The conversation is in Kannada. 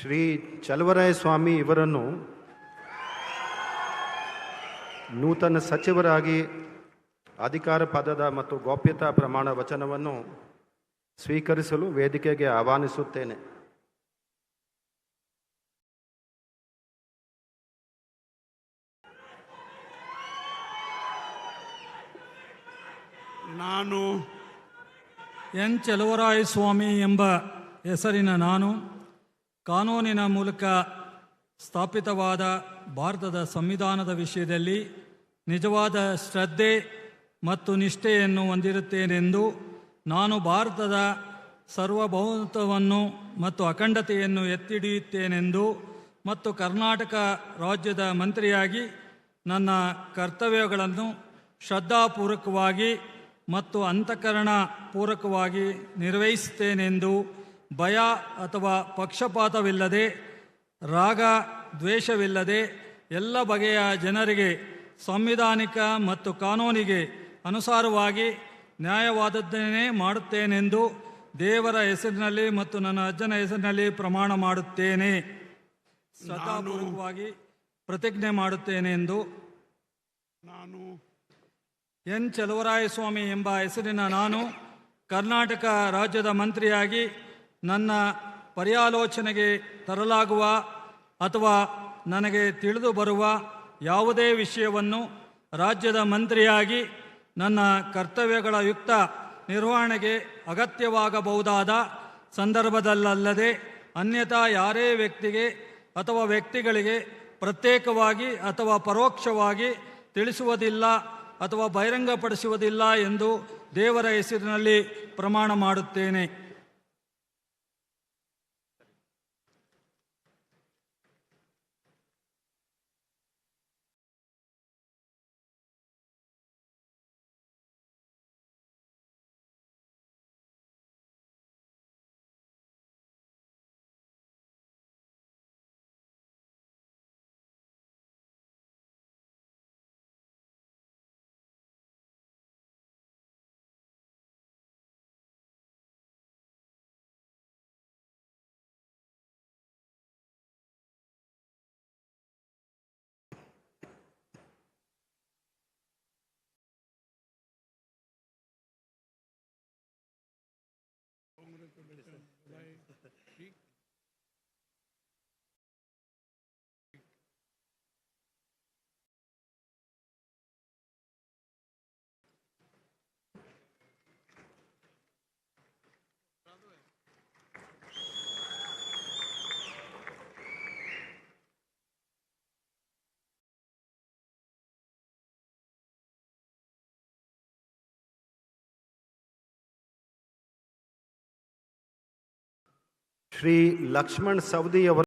ಶ್ರೀ ಚಲುವರಾಯ ಸ್ವಾಮಿ ಇವರನ್ನು ನೂತನ ಸಚಿವರಾಗಿ ಅಧಿಕಾರ ಪದದ ಮತ್ತು ಗೌಪ್ಯತಾ ಪ್ರಮಾಣ ವಚನವನ್ನು ಸ್ವೀಕರಿಸಲು ವೇದಿಕೆಗೆ ಆಹ್ವಾನಿಸುತ್ತೇನೆ. ನಾನು ಎನ್ ಚಲುವರಾಯ ಸ್ವಾಮಿ ಎಂಬ ಹೆಸರಿನ ನಾನು ಕಾನೂನಿನ ಮೂಲಕ ಸ್ಥಾಪಿತವಾದ ಭಾರತದ ಸಂವಿಧಾನದ ವಿಷಯದಲ್ಲಿ ನಿಜವಾದ ಶ್ರದ್ಧೆ ಮತ್ತು ನಿಷ್ಠೆಯನ್ನು ಹೊಂದಿರುತ್ತೇನೆಂದು, ನಾನು ಭಾರತದ ಸಾರ್ವಭೌಮತ್ವವನ್ನು ಮತ್ತು ಅಖಂಡತೆಯನ್ನು ಎತ್ತಿಡಿಯುತ್ತೇನೆಂದು ಮತ್ತು ಕರ್ನಾಟಕ ರಾಜ್ಯದ ಮಂತ್ರಿಯಾಗಿ ನನ್ನ ಕರ್ತವ್ಯಗಳನ್ನು ಶ್ರದ್ಧಾಪೂರ್ವಕವಾಗಿ ಮತ್ತು ಅಂತಃಕರಣ ಪೂರ್ವಕವಾಗಿ ನಿರ್ವಹಿಸುತ್ತೇನೆಂದು ಭಯ ಅಥವಾ ಪಕ್ಷಪಾತವಿಲ್ಲದೆ, ರಾಗ ದ್ವೇಷವಿಲ್ಲದೆ ಎಲ್ಲ ಬಗೆಯ ಜನರಿಗೆ ಸಾಂವಿಧಾನಿಕ ಮತ್ತು ಕಾನೂನಿಗೆ ಅನುಸಾರವಾಗಿ ನ್ಯಾಯವಾದದ್ದನ್ನೇ ಮಾಡುತ್ತೇನೆಂದು ದೇವರ ಹೆಸರಿನಲ್ಲಿ ಮತ್ತು ನನ್ನ ಅಜ್ಜನ ಹೆಸರಿನಲ್ಲಿ ಪ್ರಮಾಣ ಮಾಡುತ್ತೇನೆ. ಶ್ರದ್ಧಾಪೂರ್ವಕವಾಗಿ ಪ್ರತಿಜ್ಞೆ ಮಾಡುತ್ತೇನೆ ಎಂದು ನಾನು ಎನ್ ಚಲುವರಾಯ ಸ್ವಾಮಿ ಎಂಬ ಹೆಸರಿನ ನಾನು ಕರ್ನಾಟಕ ರಾಜ್ಯದ ಮಂತ್ರಿಯಾಗಿ ನನ್ನ ಪರ್ಯಾಲೋಚನೆಗೆ ತರಲಾಗುವ ಅಥವಾ ನನಗೆ ತಿಳಿದು ಬರುವ ಯಾವುದೇ ವಿಷಯವನ್ನು ರಾಜ್ಯದ ಮಂತ್ರಿಯಾಗಿ ನನ್ನ ಕರ್ತವ್ಯಗಳ ಯುಕ್ತ ನಿರ್ವಹಣೆಗೆ ಅಗತ್ಯವಾಗಬಹುದಾದ ಸಂದರ್ಭದಲ್ಲದೆ ಅನ್ಯಥಾ ಯಾರೇ ವ್ಯಕ್ತಿಗೆ ಅಥವಾ ವ್ಯಕ್ತಿಗಳಿಗೆ ಪ್ರತ್ಯೇಕವಾಗಿ ಅಥವಾ ಪರೋಕ್ಷವಾಗಿ ತಿಳಿಸುವುದಿಲ್ಲ ಅಥವಾ ಬಹಿರಂಗಪಡಿಸುವುದಿಲ್ಲ ಎಂದು ದೇವರ ಹೆಸರಿನಲ್ಲಿ ಪ್ರಮಾಣ ಮಾಡುತ್ತೇನೆ. ಶ್ರೀ ಲಕ್ಷ್ಮಣ್ ಸವದಿ ಅವರ